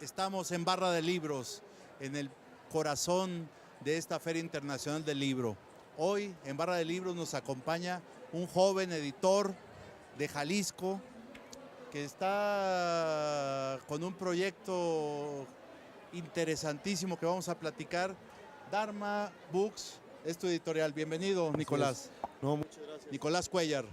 Estamos en Barra de Libros, en el corazón de esta Feria Internacional del Libro. Hoy en Barra de Libros nos acompaña un joven editor de Jalisco que está con un proyecto interesantísimo que vamos a platicar. Dharma Books es tu editorial. Bienvenido, Nicolás. No, muchas gracias. Nicolás Cuellar.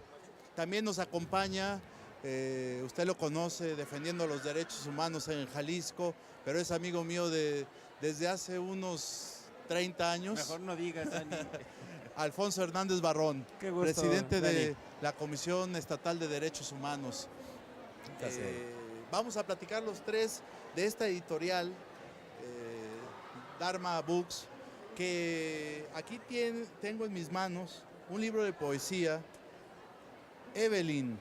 También nos acompaña, usted lo conoce, defendiendo los derechos humanos en Jalisco, pero es amigo mío desde hace unos 30 años. Mejor no digas, Dani. Alfonso Hernández Barrón, Qué gusto, presidente de Dani. la Comisión Estatal de Derechos Humanos. Vamos a platicar los tres de esta editorial, Dharma Books, que aquí tengo en mis manos un libro de poesía, Evelyn,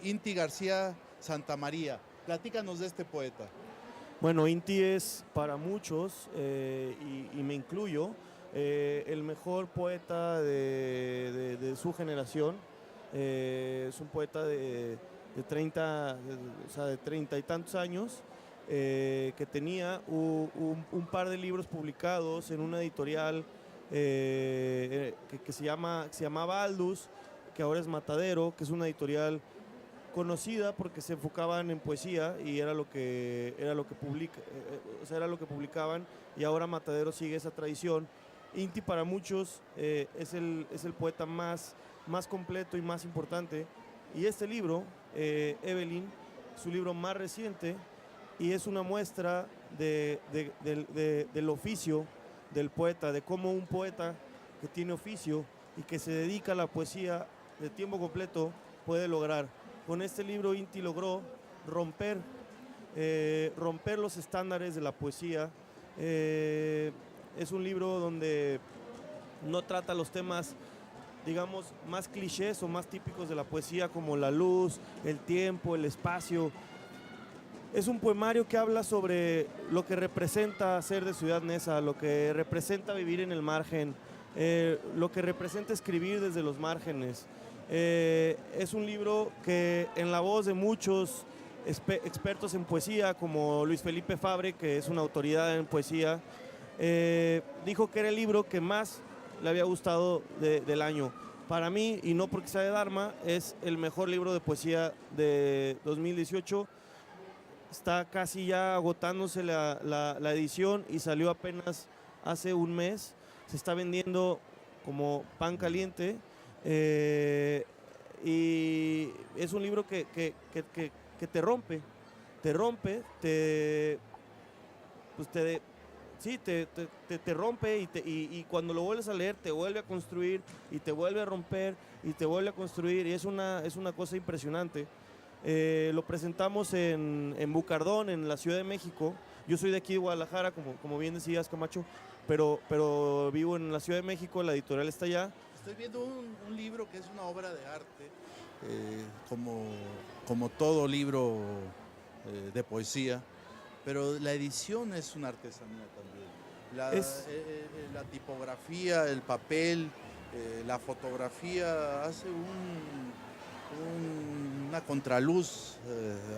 Inti García Santamaría. Platícanos de este poeta. Bueno, Inti es para muchos, y me incluyo, el mejor poeta de su generación. Es un poeta de 30 y tantos años, que tenía un par de libros publicados en una editorial que se llamaba Aldus, que ahora es Matadero, que es una editorial conocida porque se enfocaban en poesía y era lo que publicaban, y ahora Matadero sigue esa tradición. Inti para muchos es el poeta más completo y más importante, y este libro, Evelyn, su libro más reciente, y es una muestra del oficio del poeta, de cómo un poeta que tiene oficio y que se dedica a la poesía de tiempo completo puede lograr. Con este libro Inti logró romper los estándares de la poesía. Es un libro donde no trata los temas, digamos, más clichés o más típicos de la poesía, como la luz, el tiempo, el espacio. Es un poemario que habla sobre lo que representa ser de Ciudad Neza, lo que representa vivir en el margen, lo que representa escribir desde los márgenes. Es un libro que, en la voz de muchos expertos en poesía, como Luis Felipe Fabre, que es una autoridad en poesía, dijo que era el libro que más le había gustado del año. Para mí, y no porque sea de Dharma, es el mejor libro de poesía de 2018. Está casi ya agotándose la edición y salió apenas hace un mes. Se está vendiendo como pan caliente, y es un libro que te rompe, te rompe, y cuando lo vuelves a leer te vuelve a construir y te vuelve a romper y te vuelve a construir, y es una cosa impresionante. Lo presentamos en Bucardón, en la Ciudad de México. Yo soy de aquí de Guadalajara, como bien decías, Camacho, pero vivo en la Ciudad de México, la editorial está allá. Estoy viendo un libro que es una obra de arte, como todo libro de poesía, pero la edición es una artesanía también. La tipografía, el papel, la fotografía hace una contraluz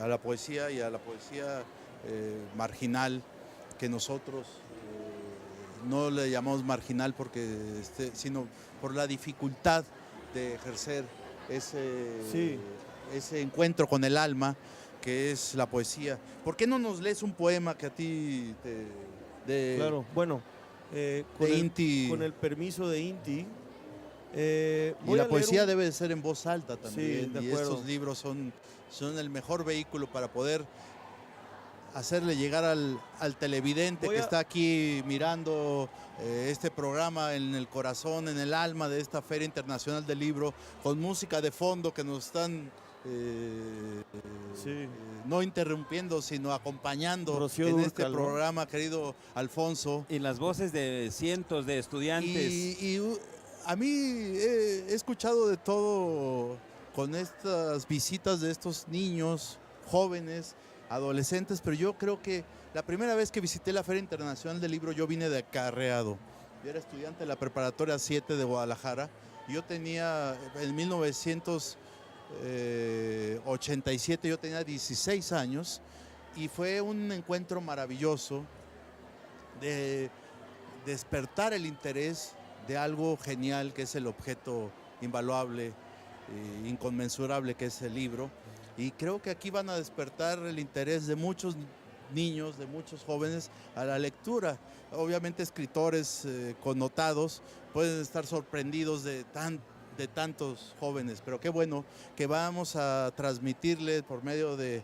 a la poesía, y a la poesía marginal, que nosotros no le llamamos marginal sino por la dificultad de ejercer ese encuentro con el alma que es la poesía. ¿Por qué no nos lees un poema que a ti Claro, bueno, Inti? Con el permiso de Inti. Y la poesía debe de ser en voz alta también, sí, y estos libros son el mejor vehículo para poder hacerle llegar al televidente que está aquí mirando este programa en el corazón, en el alma de esta Feria Internacional del Libro, con música de fondo que nos están no interrumpiendo, sino acompañando Rocío en Dúrcal, este programa, querido Alfonso. Y las voces de cientos de estudiantes. Y a mí he escuchado de todo con estas visitas de estos niños, jóvenes, adolescentes, pero yo creo que la primera vez que visité la Feria Internacional del Libro, yo vine de acarreado. Yo era estudiante de la Preparatoria 7 de Guadalajara, y yo tenía, en 1987, yo tenía 16 años, y fue un encuentro maravilloso de despertar el interés de algo genial que es el objeto invaluable, inconmensurable que es el libro. Y creo que aquí van a despertar el interés de muchos niños, de muchos jóvenes a la lectura. Obviamente escritores connotados pueden estar sorprendidos de tantos jóvenes, pero qué bueno que vamos a transmitirles por medio de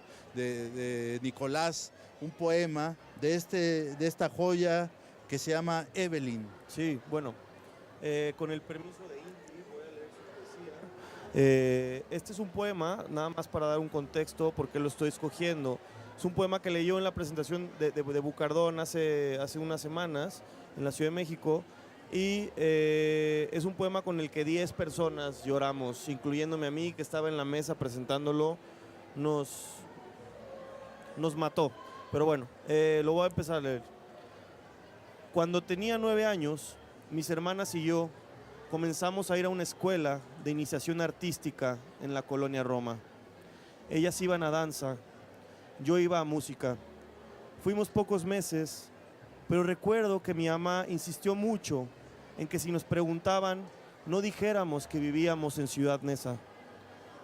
Nicolás un poema de esta joya que se llama Evelyn. Sí, bueno, con el permiso de Inti voy a leer su poesía. Este es un poema, nada más para dar un contexto, porque lo estoy escogiendo. Es un poema que leyó en la presentación de Bucardón hace unas semanas en la Ciudad de México. Y es un poema con el que 10 personas lloramos, incluyéndome a mí, que estaba en la mesa presentándolo. Nos mató. Pero bueno, lo voy a empezar a leer. Cuando tenía 9 años, mis hermanas y yo comenzamos a ir a una escuela de iniciación artística en la colonia Roma. Ellas iban a danza, yo iba a música. Fuimos pocos meses, pero recuerdo que mi mamá insistió mucho en que si nos preguntaban, no dijéramos que vivíamos en Ciudad Neza.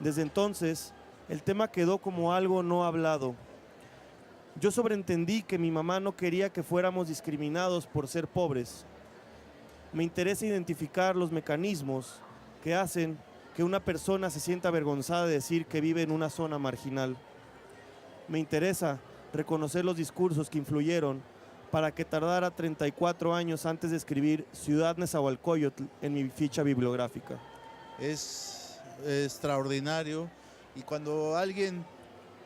Desde entonces, el tema quedó como algo no hablado. Yo sobreentendí que mi mamá no quería que fuéramos discriminados por ser pobres. Me interesa identificar los mecanismos que hacen que una persona se sienta avergonzada de decir que vive en una zona marginal. Me interesa reconocer los discursos que influyeron para que tardara 34 años antes de escribir Ciudad Nezahualcóyotl en mi ficha bibliográfica. Es extraordinario, y cuando alguien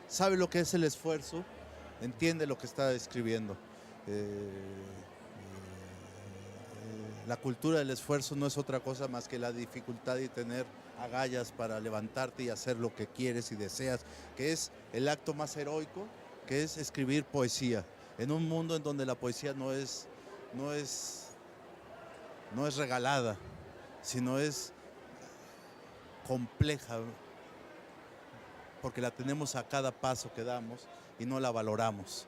sabe lo que es el esfuerzo, entiende lo que está escribiendo. La cultura del esfuerzo no es otra cosa más que la dificultad de tener agallas para levantarte y hacer lo que quieres y deseas, que es el acto más heroico, que es escribir poesía, en un mundo en donde la poesía no es regalada, sino es compleja, porque la tenemos a cada paso que damos y no la valoramos.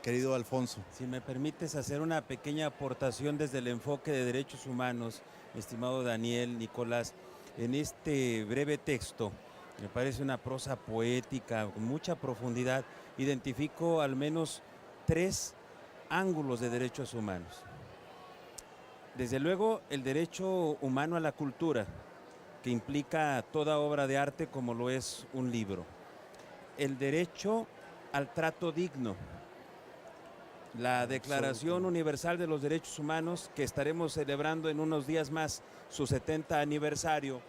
Querido Alfonso. Si me permites hacer una pequeña aportación desde el enfoque de derechos humanos, estimado Daniel, Nicolás, en este breve texto, me parece una prosa poética con mucha profundidad. Identifico al menos 3 ángulos de derechos humanos. Desde luego, el derecho humano a la cultura, que implica toda obra de arte como lo es un libro. El derecho al trato digno. La Declaración Universal de los Derechos Humanos, que estaremos celebrando en unos días más su 70 aniversario,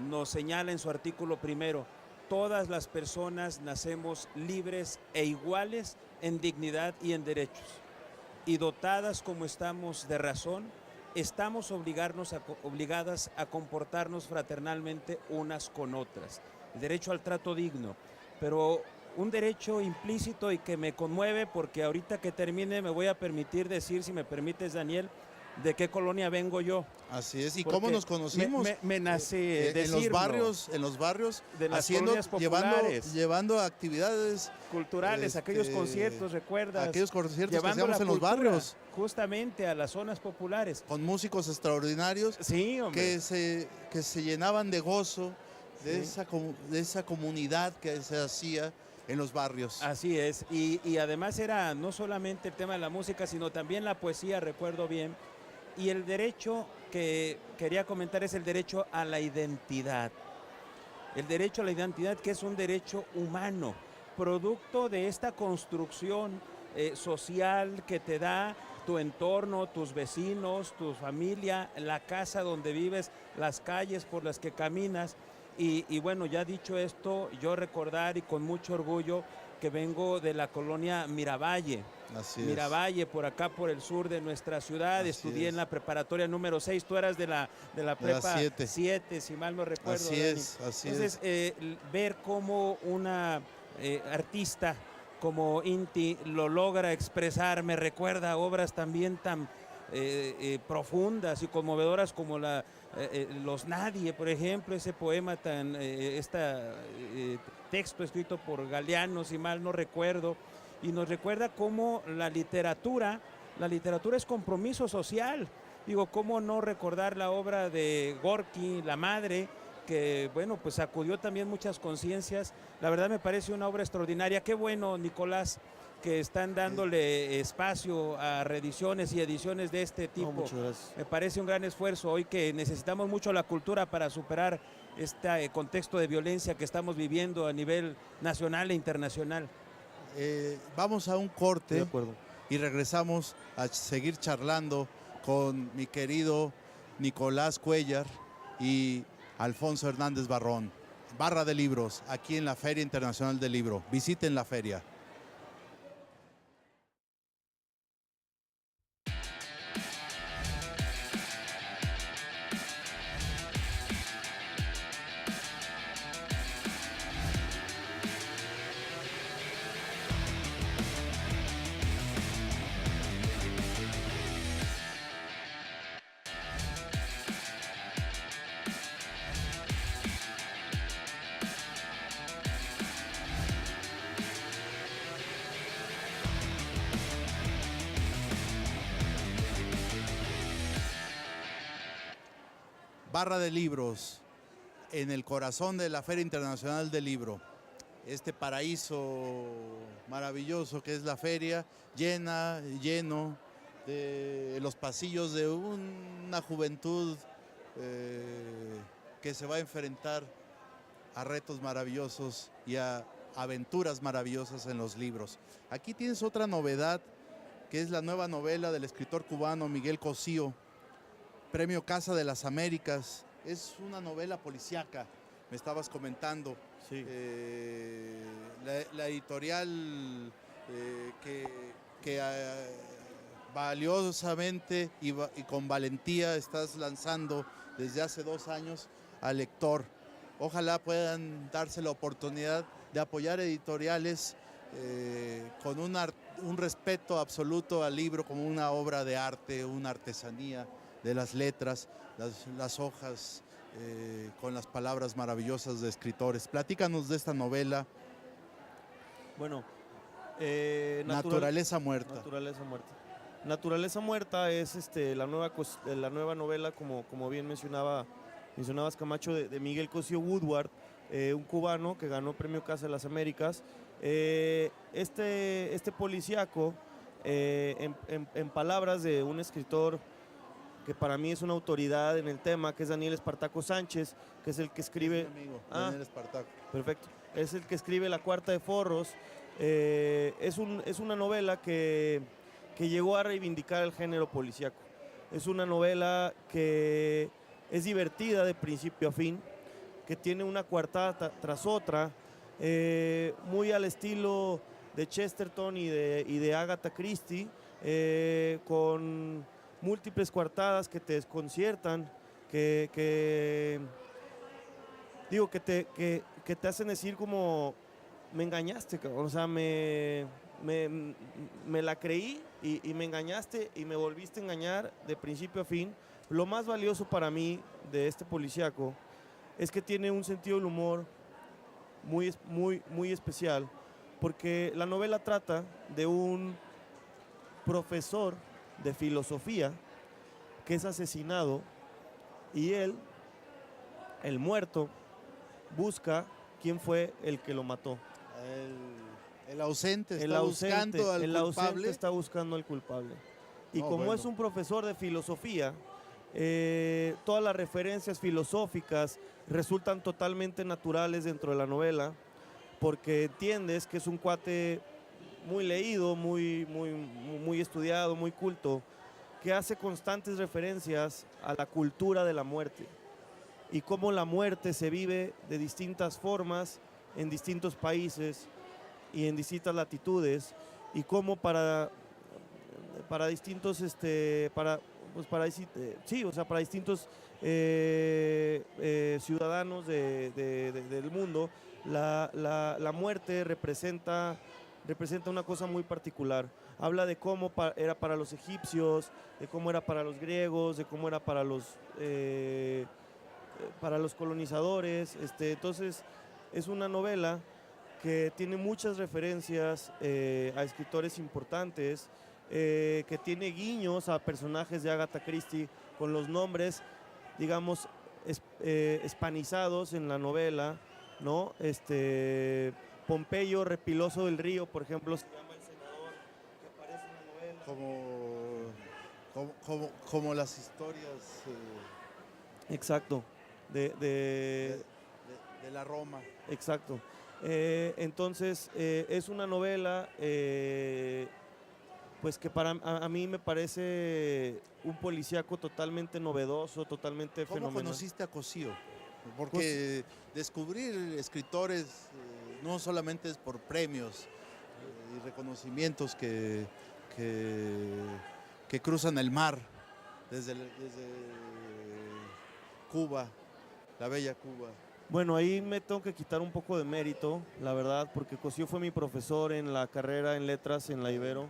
nos señala en su artículo primero: todas las personas nacemos libres e iguales en dignidad y en derechos, y dotadas como estamos de razón, estamos obligadas a comportarnos fraternalmente unas con otras. El derecho al trato digno, pero un derecho implícito y que me conmueve, porque ahorita que termine me voy a permitir decir, si me permites, Daniel, de qué colonia vengo yo. Así es. ¿Y porque cómo nos conocimos? Me nace decirlo. En los barrios, de las colonias populares, llevando actividades culturales, aquellos conciertos, ¿recuerdas? Aquellos conciertos que llevando hacíamos en los barrios, justamente a las zonas populares, con músicos extraordinarios, sí, hombre, que se llenaban de gozo de, sí, de esa comunidad que se hacía en los barrios. Así es, y además era no solamente el tema de la música, sino también la poesía, recuerdo bien. Y el derecho que quería comentar es el derecho a la identidad. El derecho a la identidad, que es un derecho humano, producto de esta construcción social que te da tu entorno, tus vecinos, tu familia, la casa donde vives, las calles por las que caminas. Y bueno, ya dicho esto, yo recordar y con mucho orgullo que vengo de la colonia Miravalle. Así Miravalle, por acá, por el sur de nuestra ciudad. Así estudié es. En la preparatoria número 6, tú eras de la prepa 7, si mal no recuerdo. Así Dani. es, así Entonces, ver cómo una artista como Inti lo logra expresar, me recuerda a obras también tan profundas y conmovedoras como Los Nadie, por ejemplo, ese poema texto escrito por Galeano, si mal no recuerdo, y nos recuerda cómo la literatura es compromiso social. Digo, cómo no recordar la obra de Gorky, La Madre, que bueno, pues sacudió también muchas conciencias. La verdad me parece una obra extraordinaria. Qué bueno, Nicolás, que están dándole espacio a reediciones y ediciones de este tipo. Muchas gracias. Me parece un gran esfuerzo hoy que necesitamos mucho la cultura para superar este contexto de violencia que estamos viviendo a nivel nacional e internacional. Vamos a un corte De acuerdo. y regresamos a seguir charlando con mi querido Nicolás Cuéllar y Alfonso Hernández Barrón. Barra de Libros, aquí en la Feria Internacional del Libro. Visiten la feria. Barra de Libros, en el corazón de la Feria Internacional del Libro. Este paraíso maravilloso que es la feria, lleno de los pasillos de una juventud que se va a enfrentar a retos maravillosos y a aventuras maravillosas en los libros. Aquí tienes otra novedad, que es la nueva novela del escritor cubano Miguel Cosío, Premio Casa de las Américas. Es una novela policíaca, me estabas comentando. Sí. La editorial que valiosamente y con valentía estás lanzando desde hace 2 años al lector. Ojalá puedan darse la oportunidad de apoyar editoriales con un respeto absoluto al libro como una obra de arte, una artesanía de las letras, las hojas con las palabras maravillosas de escritores. Platícanos de esta novela. Bueno, Naturaleza Muerta. Naturaleza Muerta es la nueva novela, como bien mencionabas, Camacho, de Miguel Cosío Woodward, un cubano que ganó Premio Casa de las Américas. Este policíaco, en palabras de un escritor que para mí es una autoridad en el tema, que es Daniel Espartaco Sánchez, que es el que escribe... Es mi amigo, Daniel Espartaco. Perfecto. Es el que escribe La Cuarta de Forros. Es una novela que llegó a reivindicar el género policíaco. Es una novela que es divertida de principio a fin, que tiene una coartada tras otra, muy al estilo de Chesterton y de Agatha Christie, con múltiples coartadas que te desconciertan, que te hacen decir como, me engañaste, o sea, me la creí y me engañaste y me volviste a engañar de principio a fin. Lo más valioso para mí de este policíaco es que tiene un sentido del humor muy especial, porque la novela trata de un profesor de filosofía que es asesinado y él, el muerto, busca quién fue el que lo mató. El ausente está buscando al culpable. Ausente está buscando al culpable. Y como es un profesor de filosofía, todas las referencias filosóficas resultan totalmente naturales dentro de la novela, porque entiendes que es un cuate muy leído, muy estudiado, muy culto, que hace constantes referencias a la cultura de la muerte y cómo la muerte se vive de distintas formas en distintos países y en distintas latitudes, y cómo para distintos para distintos ciudadanos del mundo, la muerte representa una cosa muy particular. Habla de cómo era para los egipcios, de cómo era para los griegos, de cómo era para los colonizadores. Entonces es una novela que tiene muchas referencias a escritores importantes, que tiene guiños a personajes de Agatha Christie con los nombres, digamos, hispanizados en la novela, ¿no? Pompeyo Repiloso del Río, por ejemplo, se llama el senador que aparece en la novela. Como las historias Exacto. De la Roma. Exacto. Entonces, es una novela pues que a mí me parece un policíaco totalmente novedoso, totalmente ¿Cómo fenomenal. conociste a Cosío? Porque descubrir escritores no solamente es por premios y reconocimientos que cruzan el mar desde Cuba, la bella Cuba. Bueno, ahí me tengo que quitar un poco de mérito, la verdad, porque Cosío fue mi profesor en la carrera en letras en la Ibero.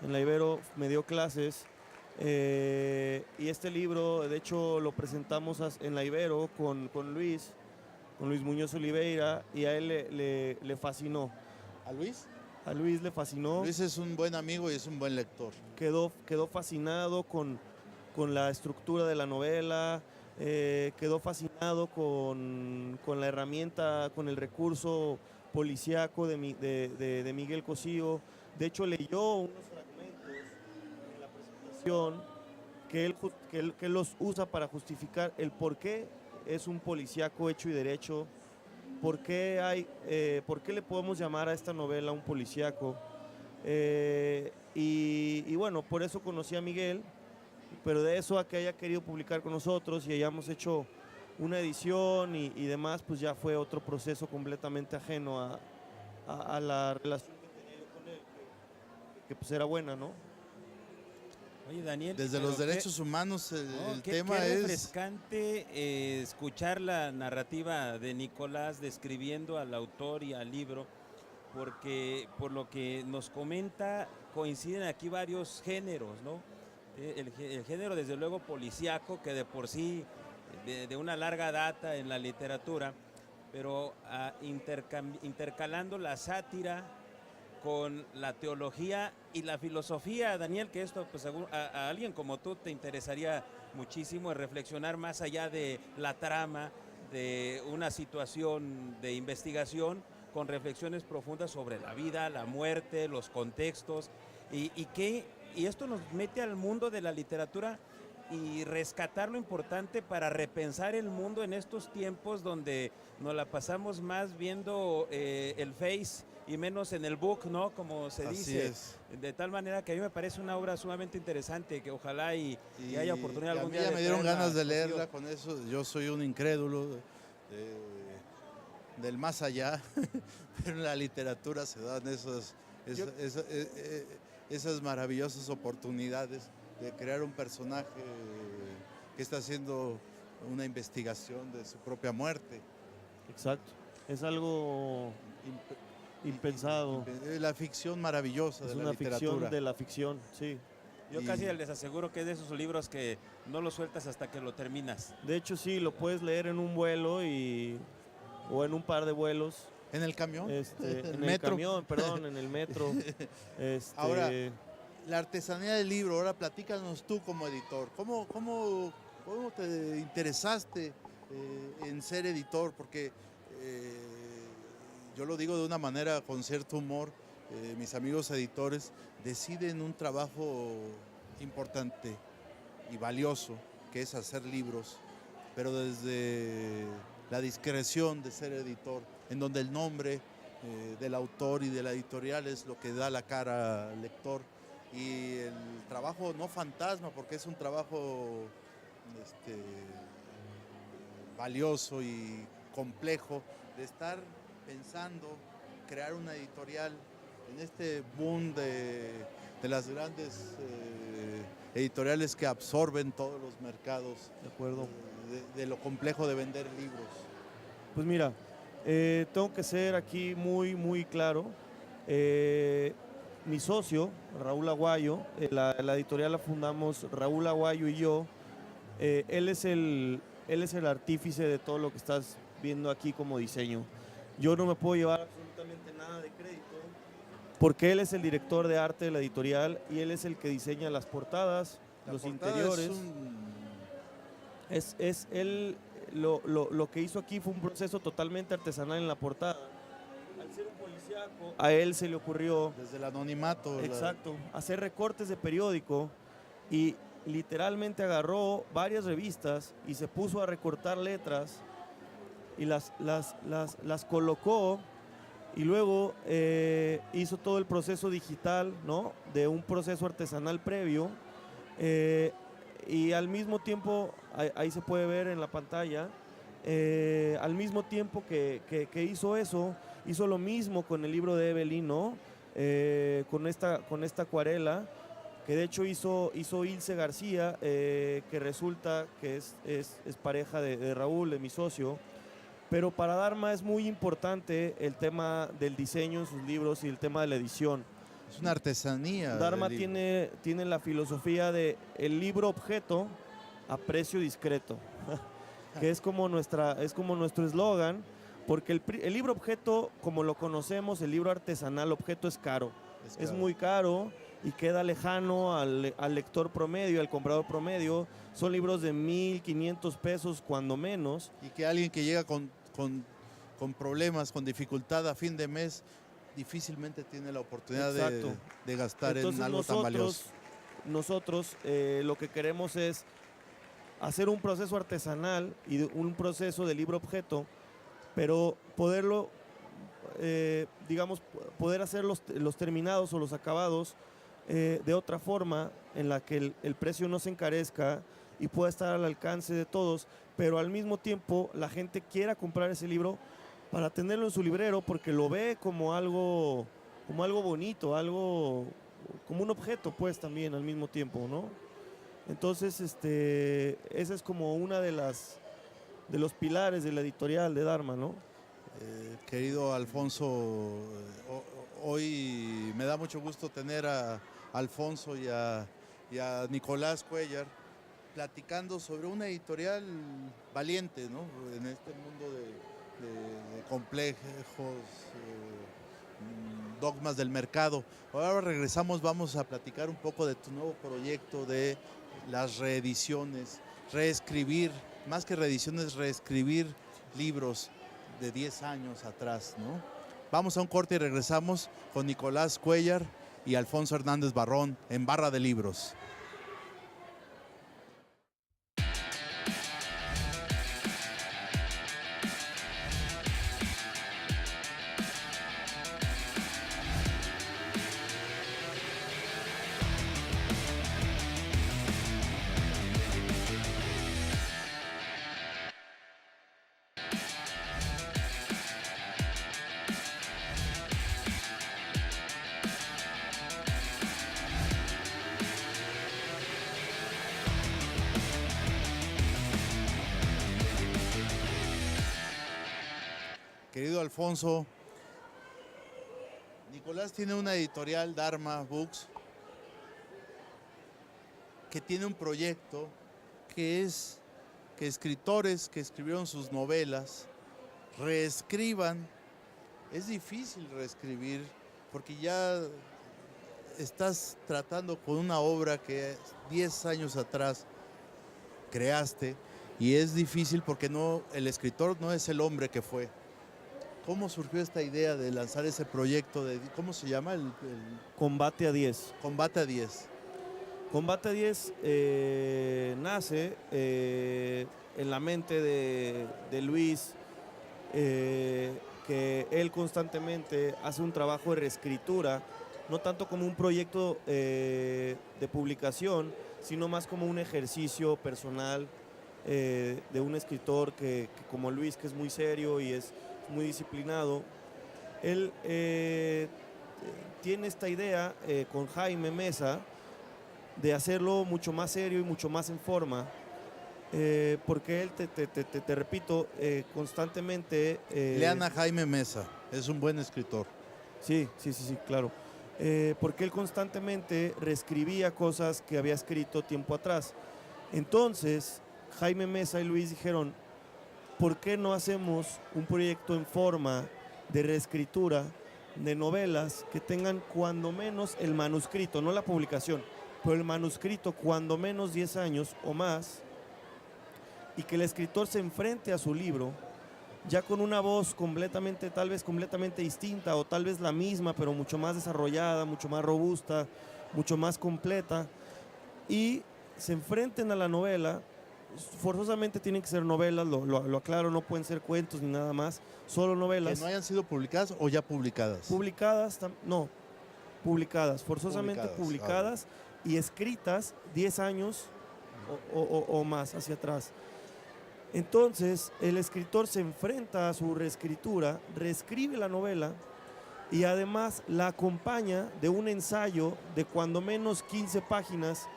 En la Ibero me dio clases y este libro, de hecho, lo presentamos en la Ibero con Luis Muñoz Oliveira, y a él le fascinó. ¿A Luis? A Luis le fascinó. Luis es un buen amigo y es un buen lector. Quedó fascinado con la estructura de la novela, quedó fascinado con la herramienta, con el recurso policíaco de Miguel Cosío. De hecho, leyó unos fragmentos en la presentación que él los usa para justificar el por qué es un policíaco hecho y derecho, por qué le podemos llamar a esta novela un policíaco. Y bueno, por eso conocí a Miguel, pero de eso a que haya querido publicar con nosotros y hayamos hecho una edición y demás, pues ya fue otro proceso completamente ajeno a la relación que tenía yo con él, que pues era buena, ¿no? Oye, Daniel, desde los derechos humanos el tema qué es refrescante escuchar la narrativa de Nicolás describiendo al autor y al libro, porque por lo que nos comenta coinciden aquí varios géneros, ¿no? El género desde luego policíaco, que de por sí de una larga data en la literatura, pero intercalando la sátira con la teología y la filosofía, Daniel, que esto pues a alguien como tú te interesaría muchísimo, reflexionar más allá de la trama de una situación de investigación, con reflexiones profundas sobre la vida, la muerte, los contextos, y esto nos mete al mundo de la literatura y rescatar lo importante para repensar el mundo en estos tiempos donde nos la pasamos más viendo el Face y menos en el book, ¿no? Como se dice. es. De tal manera que a mí me parece una obra sumamente interesante, que ojalá y haya oportunidad algún a mí día ya de me dieron traerla, ganas de Rocío. leerla con eso. Yo soy un incrédulo del más allá, pero en la literatura se dan esas maravillosas oportunidades de crear un personaje que está haciendo una investigación de su propia muerte. Exacto. Es algo impensado. La ficción maravillosa Es de la una literatura. ficción de la ficción, sí. Yo casi les aseguro que es de esos libros que no lo sueltas hasta que lo terminas. De hecho, sí, lo puedes leer en un vuelo o en un par de vuelos. ¿En el camión? En el metro. camión, perdón, en el metro. Ahora, la artesanía del libro, ahora platícanos tú como editor. ¿Cómo te interesaste en ser editor? Porque yo lo digo de una manera con cierto humor, mis amigos editores deciden un trabajo importante y valioso, que es hacer libros, pero desde la discreción de ser editor, en donde el nombre del autor y de la editorial es lo que da la cara al lector, y el trabajo no fantasma, porque es un trabajo valioso y complejo de estar pensando, crear una editorial en este boom de las grandes editoriales que absorben todos los mercados. De acuerdo. De lo complejo de vender libros. Pues mira, tengo que ser aquí muy, muy claro. Mi socio, Raúl Aguayo, la editorial la fundamos Raúl Aguayo y yo. Él es el artífice de todo lo que estás viendo aquí como diseño. Yo no me puedo llevar absolutamente porque él es el director de arte de la editorial y él es el que diseña las portadas, La los portada interiores. es Él, lo que hizo aquí fue un proceso totalmente artesanal en la portada. Al ser un policíaco, a él se le ocurrió, desde el anonimato. exacto, hacer recortes de periódico y literalmente agarró varias revistas y se puso a recortar letras y las colocó y luego hizo todo el proceso digital, ¿no? De un proceso artesanal previo y al mismo tiempo, ahí se puede ver en la pantalla, al mismo tiempo que hizo eso, hizo lo mismo con el libro de Evelyn, ¿no? Con esta acuarela, que de hecho hizo Ilse García, que resulta que es pareja de Raúl, de mi socio. Pero para Dharma es muy importante el tema del diseño en sus libros y el tema de la edición. Es una artesanía. Dharma tiene la filosofía de el libro objeto a precio discreto, que es como nuestro eslogan, porque el libro objeto, como lo conocemos, el libro artesanal objeto es caro. Es muy caro y queda lejano al lector promedio, al comprador promedio. Son libros de 1,500 pesos cuando menos. Y que alguien que llega con problemas, con dificultad a fin de mes, difícilmente tiene la oportunidad de gastar. Entonces, en algo tan valioso. Nosotros lo que queremos es hacer un proceso artesanal y un proceso de libro objeto, pero poderlo, digamos, poder hacer los terminados o los acabados de otra forma en la que el precio no se encarezca y pueda estar al alcance de todos, pero al mismo tiempo la gente quiera comprar ese libro para tenerlo en su librero porque lo ve como algo bonito, algo como un objeto, pues, también al mismo tiempo, ¿no? Entonces, esa es como una de los pilares de la editorial de Dharma, ¿no? Querido Alfonso, hoy me da mucho gusto tener a Alfonso y a Nicolás Cuéllar platicando sobre una editorial valiente, ¿no? En este mundo de complejos dogmas del mercado. Ahora regresamos, vamos a platicar un poco de tu nuevo proyecto de las reediciones, reescribir, más que reediciones, reescribir libros de 10 años atrás, ¿no? Vamos a un corte y regresamos con Nicolás Cuéllar y Alfonso Hernández Barrón en Barra de Libros. Querido Alfonso, Nicolás tiene una editorial, Dharma Books, que tiene un proyecto que es que escritores que escribieron sus novelas reescriban. Es difícil reescribir porque ya estás tratando con una obra que 10 años atrás creaste y es difícil porque el escritor no es el hombre que fue. ¿Cómo surgió esta idea de lanzar ese proyecto? ¿Cómo se llama? Combate a 10. Combate a 10. Combate a 10 nace en la mente de Luis, que él constantemente hace un trabajo de reescritura, no tanto como un proyecto de publicación, sino más como un ejercicio personal de un escritor que como Luis, que es muy serio y es muy disciplinado. Él tiene esta idea con Jaime Mesa de hacerlo mucho más serio y mucho más en forma, porque él, te repito, constantemente... Lean a Jaime Mesa, es un buen escritor. Sí, claro. Porque él constantemente reescribía cosas que había escrito tiempo atrás. Entonces, Jaime Mesa y Luis dijeron, ¿por qué no hacemos un proyecto en forma de reescritura de novelas que tengan cuando menos el manuscrito, no la publicación, pero el manuscrito cuando menos 10 años o más, y que el escritor se enfrente a su libro ya con una voz completamente, tal vez completamente distinta o tal vez la misma, pero mucho más desarrollada, mucho más robusta, mucho más completa, y se enfrenten a la novela. Forzosamente tienen que ser novelas, lo aclaro, no pueden ser cuentos ni nada más, solo novelas. ¿Que no hayan sido publicadas o ya publicadas? Publicadas, no, publicadas, forzosamente publicadas y escritas 10 años o más hacia atrás. Entonces, el escritor se enfrenta a su reescritura, reescribe la novela y además la acompaña de un ensayo de cuando menos 15 páginas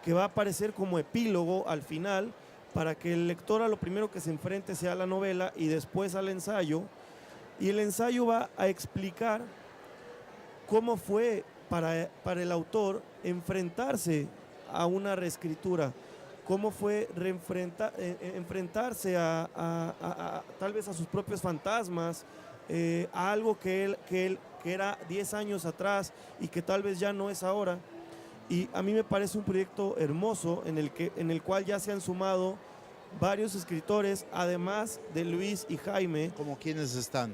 que va a aparecer como epílogo al final, para que el lector a lo primero que se enfrente sea la novela y después al ensayo. Y el ensayo va a explicar cómo fue para el autor enfrentarse a una reescritura, cómo fue enfrentarse a tal vez a sus propios fantasmas, a algo que era 10 años atrás y que tal vez ya no es ahora. Y a mí me parece un proyecto hermoso en el cual ya se han sumado varios escritores, además de Luis y Jaime. ¿Cómo quiénes están?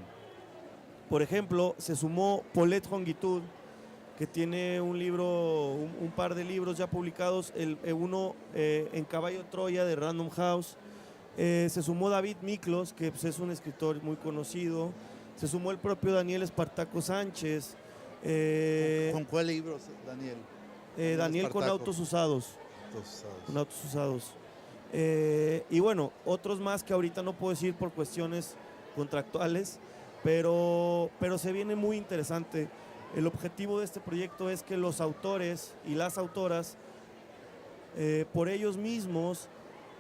Por ejemplo, se sumó Paulette Jongitud, que tiene un libro, un par de libros ya publicados, uno en Caballo Troya de Random House. Se sumó David Miklos, que pues, es un escritor muy conocido. Se sumó el propio Daniel Espartaco Sánchez. ¿Con cuál libro, Daniel? Daniel con Autos Usados. Con Autos Usados. Y bueno, otros más que ahorita no puedo decir por cuestiones contractuales, pero se viene muy interesante. El objetivo de este proyecto es que los autores y las autoras, por ellos mismos,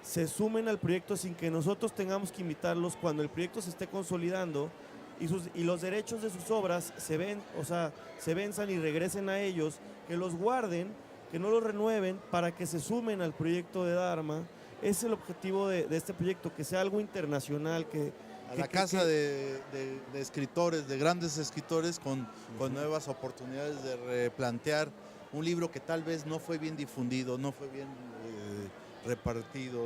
se sumen al proyecto sin que nosotros tengamos que invitarlos cuando el proyecto se esté consolidando y los derechos de sus obras se venzan y regresen a ellos, que los guarden, que no los renueven, para que se sumen al proyecto de Dharma. Es el objetivo de este proyecto, que sea algo internacional, la casa de escritores, de grandes escritores con nuevas oportunidades de replantear un libro que tal vez no fue bien difundido, no fue bien repartido,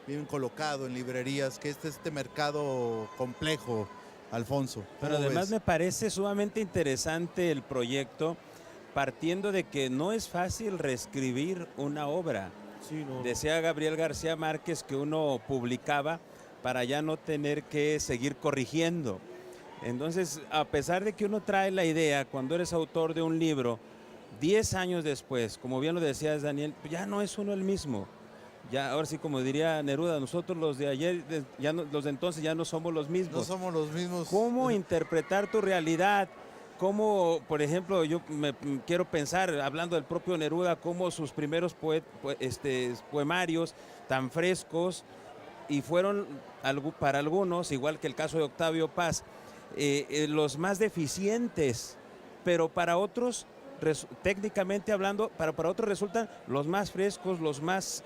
bien colocado en librerías, que este mercado complejo, Alfonso. Pero además me parece sumamente interesante el proyecto, partiendo de que no es fácil reescribir una obra. Sí, no. Decía Gabriel García Márquez que uno publicaba para ya no tener que seguir corrigiendo. Entonces, a pesar de que uno trae la idea, cuando eres autor de un libro, 10 años después, como bien lo decías, Daniel, ya no es uno el mismo. Ya, ahora sí, como diría Neruda, nosotros los de ayer, los de entonces ya no somos los mismos. No somos los mismos. ¿Cómo interpretar tu realidad? Cómo, por ejemplo, yo quiero pensar, hablando del propio Neruda, cómo sus primeros poemarios tan frescos, y fueron para algunos, igual que el caso de Octavio Paz, los más deficientes, pero para otros, técnicamente hablando, para otros resultan los más frescos, los más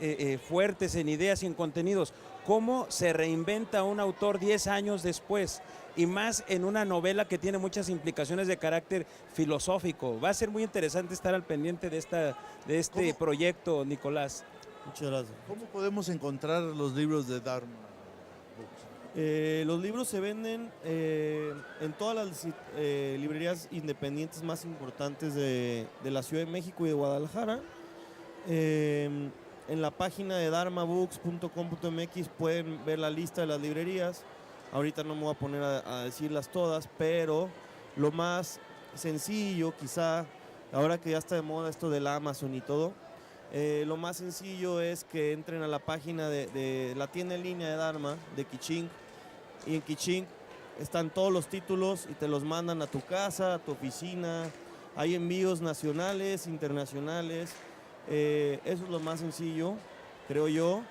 fuertes en ideas y en contenidos. ¿Cómo se reinventa un autor 10 años después? Y más en una novela que tiene muchas implicaciones de carácter filosófico. Va a ser muy interesante estar al pendiente de este proyecto, Nicolás. Muchas gracias. ¿Cómo podemos encontrar los libros de Dharma Books? Los libros se venden en todas las librerías independientes más importantes de la Ciudad de México y de Guadalajara. En la página de dharmabooks.com.mx pueden ver la lista de las librerías. Ahorita no me voy a poner a decirlas todas, pero lo más sencillo, quizá, ahora que ya está de moda esto del Amazon y todo, lo más sencillo es que entren a la página de la tienda en línea de Dharma, de Kiching, y en Kiching están todos los títulos y te los mandan a tu casa, a tu oficina. Hay envíos nacionales, internacionales. Eso es lo más sencillo, creo yo.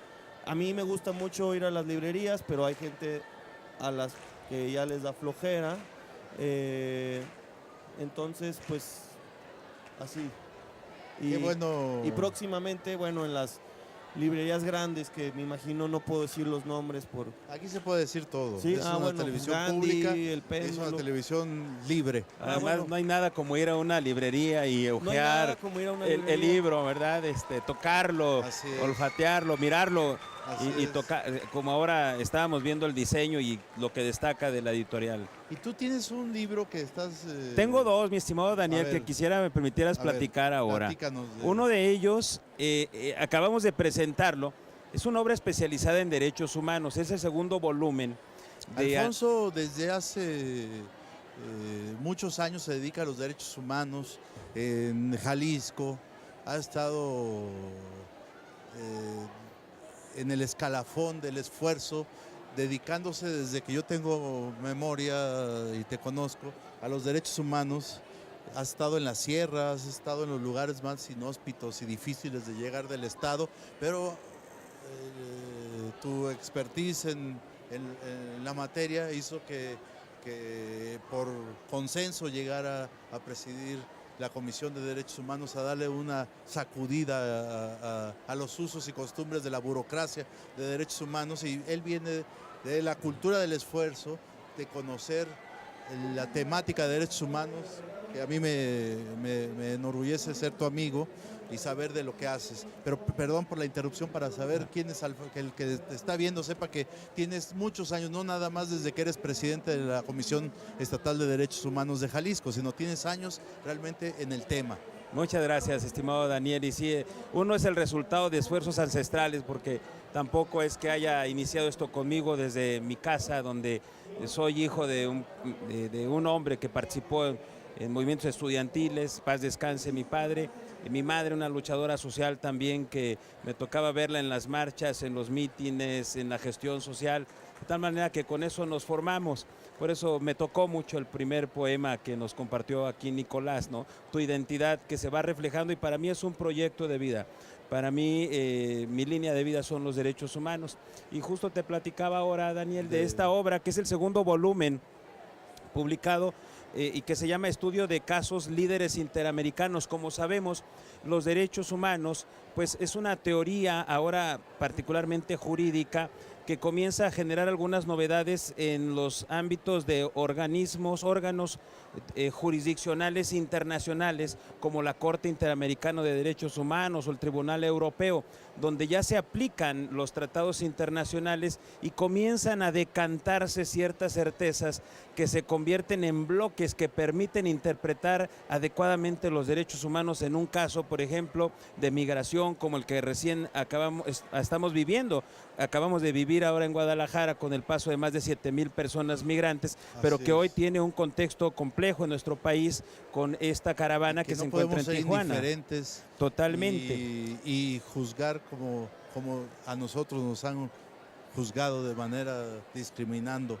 A mí me gusta mucho ir a las librerías, pero hay gente a las que ya les da flojera. Entonces, pues, así. Qué bueno. Y próximamente, bueno, en librerías grandes que me imagino no puedo decir los nombres por... Aquí se puede decir todo. Sí, Es una bueno, televisión Gandhi, pública, El es Péndulo. una televisión libre. Además, bueno. no hay nada como ir a una librería y No hay nada hojear como ir a una el librería. libro, ¿verdad? Tocarlo, Así es. olfatearlo, mirarlo Así y es. tocar, como ahora estábamos viendo el diseño y lo que destaca de la editorial. Y tú tienes un libro que estás... Tengo dos, mi estimado Daniel, a ver, que quisiera me permitieras a ver, platicar ahora. platícanos Uno de ellos, acabamos de presentarlo, es una obra especializada en derechos humanos, es el segundo volumen. Alfonso desde hace muchos años se dedica a los derechos humanos en Jalisco, ha estado en el escalafón del esfuerzo, dedicándose desde que yo tengo memoria y te conozco a los derechos humanos. Has estado en las sierras, has estado en los lugares más inhóspitos y difíciles de llegar del estado, pero tu expertise en la materia hizo que por consenso llegara a presidir la Comisión de Derechos Humanos, a darle una sacudida a los usos y costumbres de la burocracia de derechos humanos. Y él viene de la cultura del esfuerzo, de conocer la temática de derechos humanos, que a mí me enorgullece ser tu amigo y saber de lo que haces. Pero perdón por la interrupción, para saber quién es que el que te está viendo sepa que tienes muchos años, no nada más desde que eres presidente de la Comisión Estatal de Derechos Humanos de Jalisco, sino tienes años realmente en el tema. Muchas gracias, estimado Daniel. Y sí, uno es el resultado de esfuerzos ancestrales, porque tampoco es que haya iniciado esto conmigo desde mi casa, donde soy hijo de un hombre que participó en movimientos estudiantiles, paz descanse mi padre, y mi madre, una luchadora social también, que me tocaba verla en las marchas, en los mítines, en la gestión social, de tal manera que con eso nos formamos. Por eso me tocó mucho el primer poema que nos compartió aquí Nicolás, ¿no? Tu identidad, que se va reflejando, y para mí es un proyecto de vida. Para mí, mi línea de vida son los derechos humanos. Y justo te platicaba ahora, Daniel, de esta obra, que es el segundo volumen publicado, y que se llama Estudio de Casos Líderes Interamericanos. Como sabemos, los derechos humanos, pues es una teoría ahora particularmente jurídica, que comienza a generar algunas novedades en los ámbitos de órganos jurisdiccionales internacionales, como la Corte Interamericana de Derechos Humanos o el Tribunal Europeo, donde ya se aplican los tratados internacionales y comienzan a decantarse ciertas certezas que se convierten en bloques que permiten interpretar adecuadamente los derechos humanos en un caso, por ejemplo, de migración, como el que recién estamos viviendo. Acabamos de vivir ahora en Guadalajara con el paso de más de 7,000 personas migrantes, pero que hoy tiene un contexto complejo en nuestro país con esta caravana que se encuentra en Tijuana. No podemos ser indiferentes. Totalmente. Y juzgar como a nosotros nos han juzgado de manera discriminando.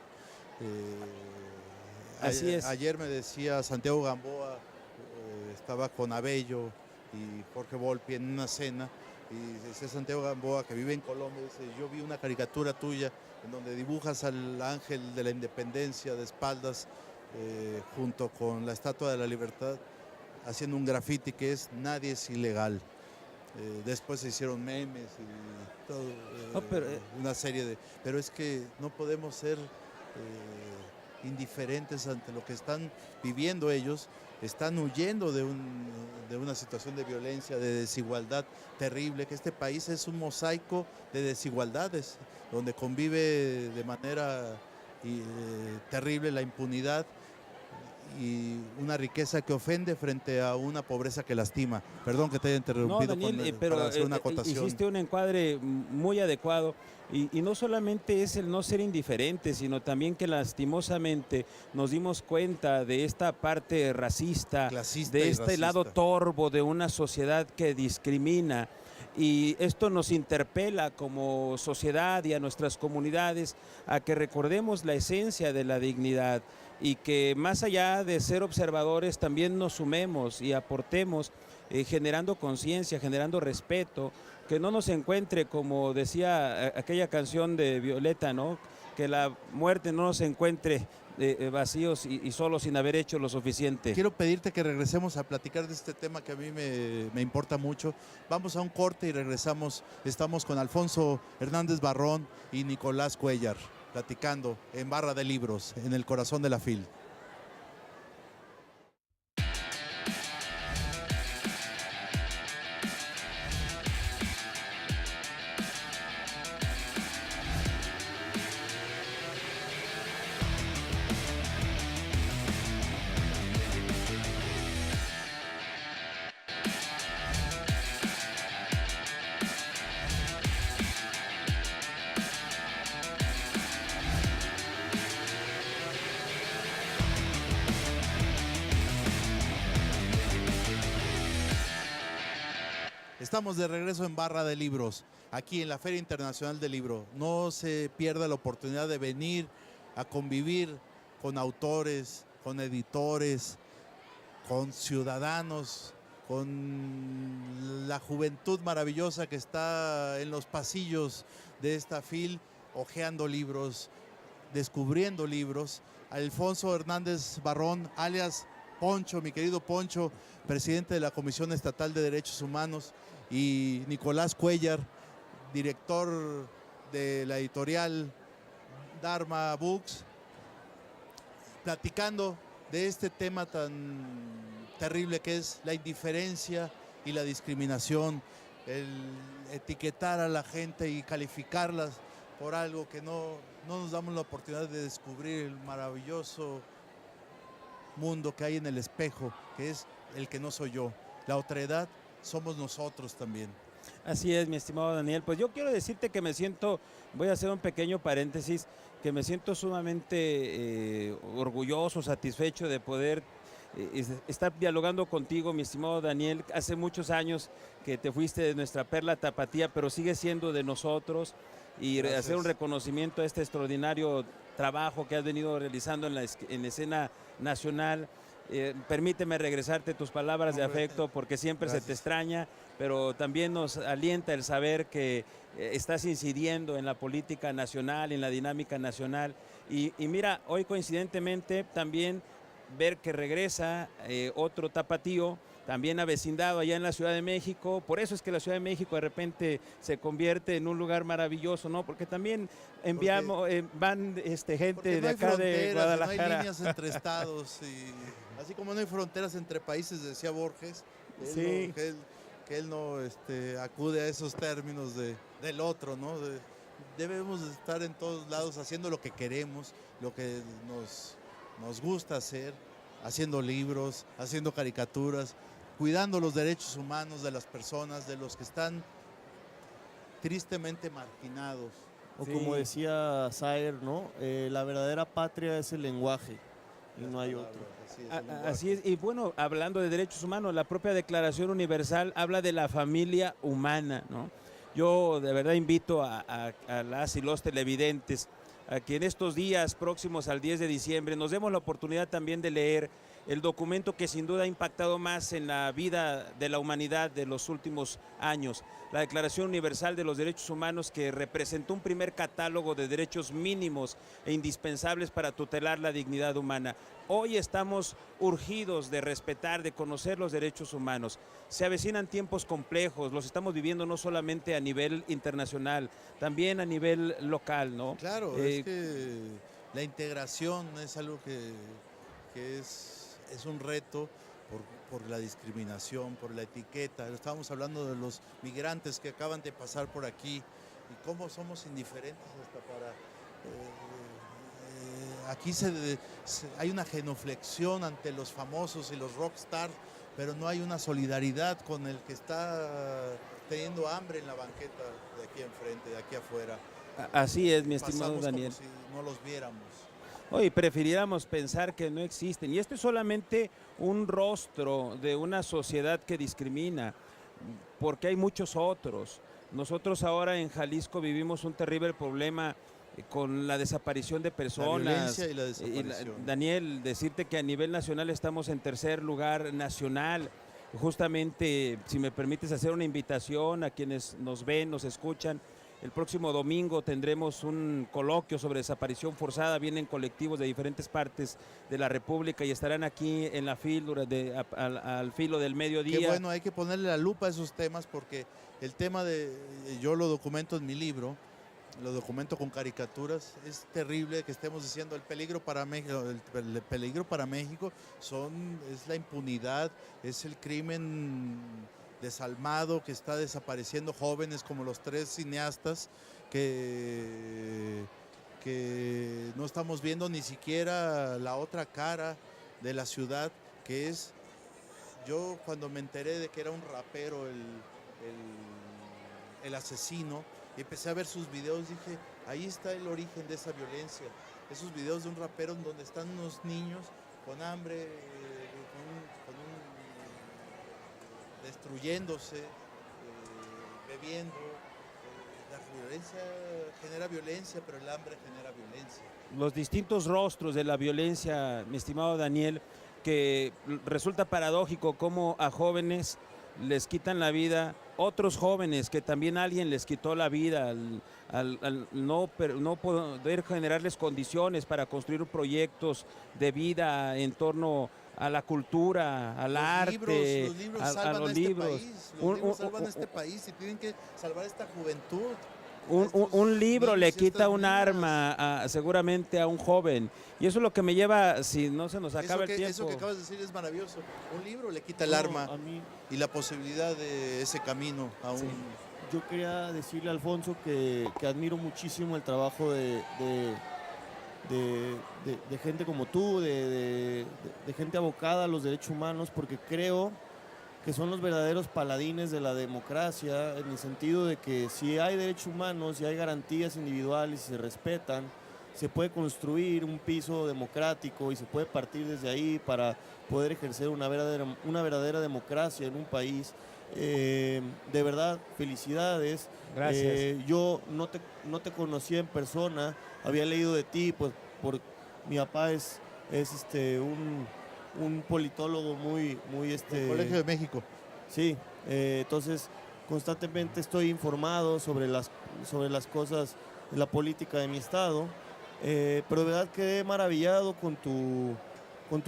Así es. Ayer me decía Santiago Gamboa, estaba con Abello y Jorge Volpi en una cena, y dice Santiago Gamboa, que vive en Colombia, dice: yo vi una caricatura tuya en donde dibujas al ángel de la independencia de espaldas, junto con la Estatua de la Libertad, haciendo un graffiti que es "nadie es ilegal". Después se hicieron memes y todo, una serie de... Pero es que no podemos ser indiferentes ante lo que están viviendo ellos. Están huyendo de una situación de violencia, de desigualdad terrible, que este país es un mosaico de desigualdades, donde convive de manera terrible la impunidad y una riqueza que ofende frente a una pobreza que lastima. Perdón que te haya interrumpido. No, Daniel, pero para hacer una acotación. Hiciste un encuadre muy adecuado, y no solamente es el no ser indiferente, sino también que lastimosamente nos dimos cuenta de esta parte racista, Clasista de y este racista. lado torvo de una sociedad que discrimina. Y esto nos interpela como sociedad y a nuestras comunidades a que recordemos la esencia de la dignidad, y que más allá de ser observadores también nos sumemos y aportemos, generando conciencia, generando respeto, que no nos encuentre, como decía aquella canción de Violeta, ¿no? Que la muerte no nos encuentre vacíos y solos sin haber hecho lo suficiente. Quiero pedirte que regresemos a platicar de este tema que a mí me importa mucho. Vamos a un corte y regresamos. Estamos con Alfonso Hernández Barrón y Nicolás Cuéllar platicando en Barra de Libros, en el corazón de la FIL. Estamos de regreso en Barra de Libros, aquí en la Feria Internacional del Libro. No se pierda la oportunidad de venir a convivir con autores, con editores, con ciudadanos, con la juventud maravillosa que está en los pasillos de esta FIL, hojeando libros, descubriendo libros. Alfonso Hernández Barrón, alias Poncho, mi querido Poncho, presidente de la Comisión Estatal de Derechos Humanos, y Nicolás Cuéllar, director de la editorial Dharma Books, platicando de este tema tan terrible que es la indiferencia y la discriminación, el etiquetar a la gente y calificarlas por algo que no nos damos la oportunidad de descubrir el maravilloso mundo que hay en el espejo, que es el que no soy yo. La otredad somos nosotros también. Así es, mi estimado Daniel. Pues yo quiero decirte que me siento, voy a hacer un pequeño paréntesis, que me siento sumamente orgulloso, satisfecho de poder estar dialogando contigo, mi estimado Daniel. Hace muchos años que te fuiste de nuestra perla tapatía, pero sigues siendo de nosotros, y Gracias. hacer un reconocimiento a este extraordinario trabajo que has venido realizando en la escena nacional. Permíteme regresarte tus palabras de afecto, porque siempre Gracias. se te extraña, pero también nos alienta el saber que estás incidiendo en la política nacional, en la dinámica nacional. Y mira, hoy coincidentemente también ver que regresa otro tapatío, también avecindado allá en la Ciudad de México. Por eso es que la Ciudad de México de repente se convierte en un lugar maravilloso, ¿no? Porque también enviamos, van gente de acá de Guadalajara. No hay líneas entre estados, y así como no hay fronteras entre países, decía Borges, Sí. que él no acude a esos términos del otro, ¿no? Debemos estar en todos lados haciendo lo que queremos, lo que nos gusta hacer, haciendo libros, haciendo caricaturas, cuidando los derechos humanos de las personas, de los que están tristemente marginados. O Sí. como decía Saer, ¿no? La verdadera patria es el lenguaje y no hay otro. Así es, y bueno, hablando de derechos humanos, la propia Declaración Universal habla de la familia humana, ¿no? Yo de verdad invito a las y los televidentes a que en estos días próximos al 10 de diciembre nos demos la oportunidad también de leer el documento que sin duda ha impactado más en la vida de la humanidad de los últimos años, la Declaración Universal de los Derechos Humanos, que representó un primer catálogo de derechos mínimos e indispensables para tutelar la dignidad humana. Hoy estamos urgidos de respetar, de conocer los derechos humanos. Se avecinan tiempos complejos, los estamos viviendo no solamente a nivel internacional, también a nivel local, ¿no? Claro, es que la integración es algo que es un reto por la discriminación, por la etiqueta. Estábamos hablando de los migrantes que acaban de pasar por aquí y cómo somos indiferentes hasta para... aquí hay una genuflexión ante los famosos y los rockstars, pero no hay una solidaridad con el que está teniendo hambre en la banqueta de aquí enfrente, de aquí afuera. Así es, mi estimado Pasamos Daniel. como si no los viéramos. Hoy prefiriéramos pensar que no existen. Y esto es solamente un rostro de una sociedad que discrimina, porque hay muchos otros. Nosotros ahora en Jalisco vivimos un terrible problema con la desaparición de personas. La violencia y la desaparición. Daniel, decirte que a nivel nacional estamos en tercer lugar nacional. Justamente, si me permites hacer una invitación a quienes nos ven, nos escuchan, El próximo domingo tendremos un coloquio sobre desaparición forzada. Vienen colectivos de diferentes partes de la República y estarán aquí en la FIL al filo del mediodía. Qué bueno, hay que ponerle la lupa a esos temas porque el tema yo lo documento en mi libro, lo documento con caricaturas. Es terrible que estemos diciendo el peligro para México. El peligro para México es la impunidad, es el crimen desalmado que está desapareciendo jóvenes como los 3 cineastas que no estamos viendo ni siquiera la otra cara de la ciudad, que es, yo cuando me enteré de que era un rapero el asesino, y empecé a ver sus videos, dije, ahí está el origen de esa violencia, esos videos de un rapero en donde están unos niños con hambre, destruyéndose, bebiendo. La violencia genera violencia, pero el hambre genera violencia. Los distintos rostros de la violencia, mi estimado Daniel, que resulta paradójico cómo a jóvenes les quitan la vida, otros jóvenes que también alguien les quitó la vida al no poder generarles condiciones para construir proyectos de vida en torno a la cultura, al arte, los libros a salvan los a este libros. país. Los libros salvan a este país y tienen que salvar a esta juventud. Un libro le quita un niñas. arma seguramente a un joven. Y eso es lo que me lleva, si no se nos acaba el tiempo. Eso que acabas de decir es maravilloso. Un libro le quita el arma y la posibilidad de ese camino a un... Sí. Yo quería decirle a Alfonso que admiro muchísimo el trabajo de gente como tú, de gente abocada a los derechos humanos, porque creo que son los verdaderos paladines de la democracia, en el sentido de que si hay derechos humanos, si hay garantías individuales y se respetan, se puede construir un piso democrático y se puede partir desde ahí para poder ejercer una verdadera democracia en un país. De verdad, felicidades. Gracias. Yo no te conocí en persona, había leído de ti, pues mi papá es un politólogo muy El Colegio de México. Sí, entonces constantemente estoy informado sobre las cosas de la política de mi estado, pero de verdad quedé maravillado con tu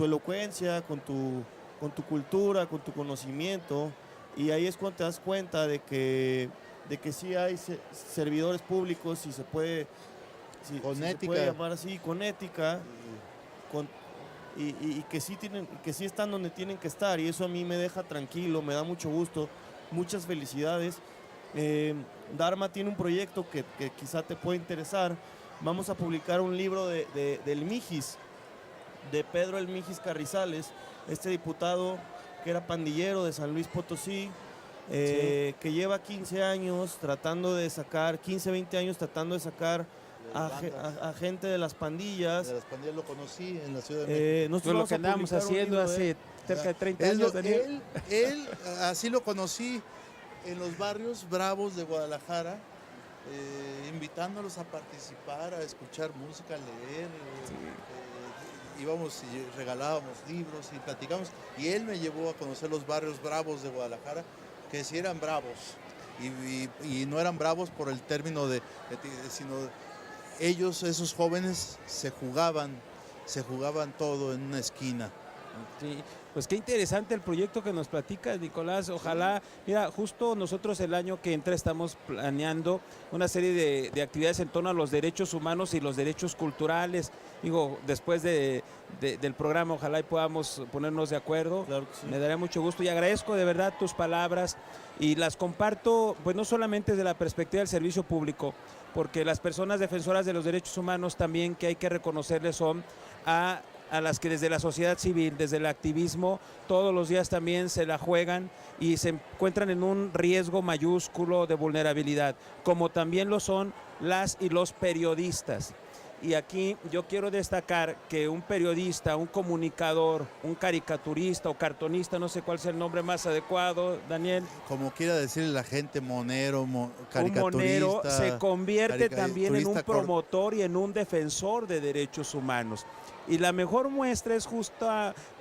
elocuencia, con tu cultura, con tu conocimiento, y ahí es cuando te das cuenta de que sí hay servidores públicos, si se puede, Con ética. se puede llamar así, con ética, y que sí están donde tienen que estar, y eso a mí me deja tranquilo, me da mucho gusto, muchas felicidades. Dharma tiene un proyecto que quizá te puede interesar. Vamos a publicar un libro del Mijis, de Pedro el Mijis Carrizales, este diputado que era pandillero de San Luis Potosí, que lleva 15 años tratando de sacar, 15, 20 años tratando de sacar a gente de las pandillas. De las pandillas lo conocí en la Ciudad de México. Nosotros lo que andábamos haciendo hace cerca de 30 años, Daniel. Él, así lo conocí en los barrios bravos de Guadalajara, invitándolos a participar, a escuchar música, a leer. Íbamos y regalábamos libros y platicamos. Y él me llevó a conocer los barrios bravos de Guadalajara, que sí eran bravos. Y no eran bravos por el término sino ellos, esos jóvenes, se jugaban todo en una esquina. Sí, pues qué interesante el proyecto que nos platicas, Nicolás. Ojalá, mira, justo nosotros el año que entra estamos planeando una serie de actividades en torno a los derechos humanos y los derechos culturales. Digo, después del programa, ojalá y podamos ponernos de acuerdo. Claro que sí. Me daría mucho gusto y agradezco de verdad tus palabras y las comparto, pues no solamente desde la perspectiva del servicio público, porque las personas defensoras de los derechos humanos también que hay que reconocerles son a las que desde la sociedad civil, desde el activismo, todos los días también se la juegan y se encuentran en un riesgo mayúsculo de vulnerabilidad, como también lo son las y los periodistas. Y aquí yo quiero destacar que un periodista, un comunicador, un caricaturista o cartonista, no sé cuál sea el nombre más adecuado, Daniel. Como quiera decirle la gente, monero, caricaturista. Un monero se convierte también en un promotor y en un defensor de derechos humanos. Y la mejor muestra es justo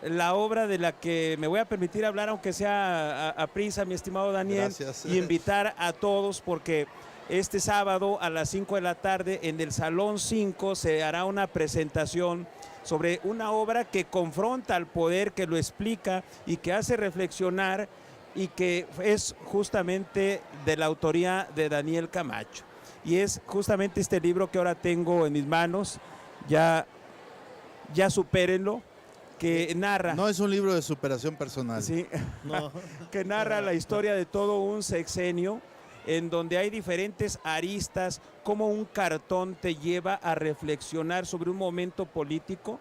la obra de la que me voy a permitir hablar, aunque sea a prisa, mi estimado Daniel. Gracias. Y invitar a todos porque este sábado a las 5 de la tarde en el Salón 5 se hará una presentación sobre una obra que confronta al poder, que lo explica y que hace reflexionar, y que es justamente de la autoría de Daniel Camacho. Y es justamente este libro que ahora tengo en mis manos, ya supérenlo, que narra... No es un libro de superación personal. Sí, No. que narra la historia de todo un sexenio, en donde hay diferentes aristas, como un cartón te lleva a reflexionar sobre un momento político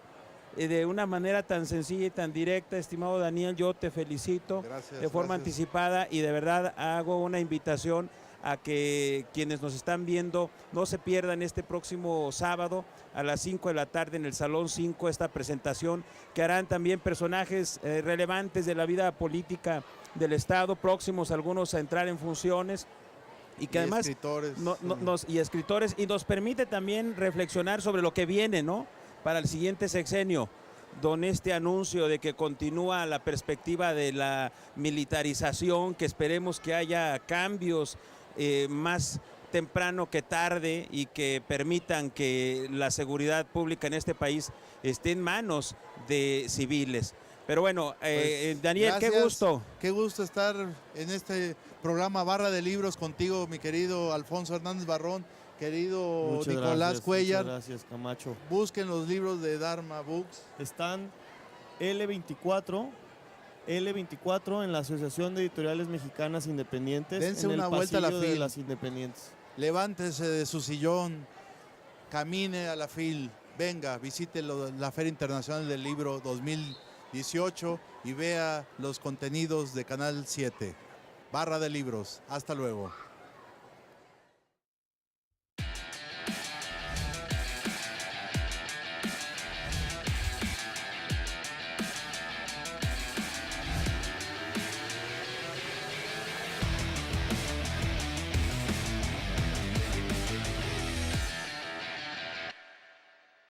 de una manera tan sencilla y tan directa. Estimado Daniel, yo te felicito. Gracias, de forma gracias. anticipada, y de verdad hago una invitación a que quienes nos están viendo no se pierdan este próximo sábado a las 5 de la tarde en el Salón 5 esta presentación, que harán también personajes relevantes de la vida política del Estado, próximos algunos a entrar en funciones, y que además escritores, y escritores, y nos permite también reflexionar sobre lo que viene, ¿no?, para el siguiente sexenio, don este anuncio de que continúa la perspectiva de la militarización, que esperemos que haya cambios más temprano que tarde, y que permitan que la seguridad pública en este país esté en manos de civiles. Pero bueno, Pues, Daniel, gracias. qué gusto. Qué gusto estar en este programa Barra de Libros contigo, mi querido Alfonso Hernández Barrón, querido Muchas Nicolás gracias, Cuellar. Muchas gracias, Camacho. Busquen los libros de Dharma Books. Están L24 en la Asociación de Editoriales Mexicanas Independientes. Dense en una el vuelta a la pasillo de FIL. las Independientes. Levántese de su sillón, camine a la FIL, venga, visite la Feria Internacional del Libro 2018 y vea los contenidos de Canal 7. Barra de Libros. Hasta luego.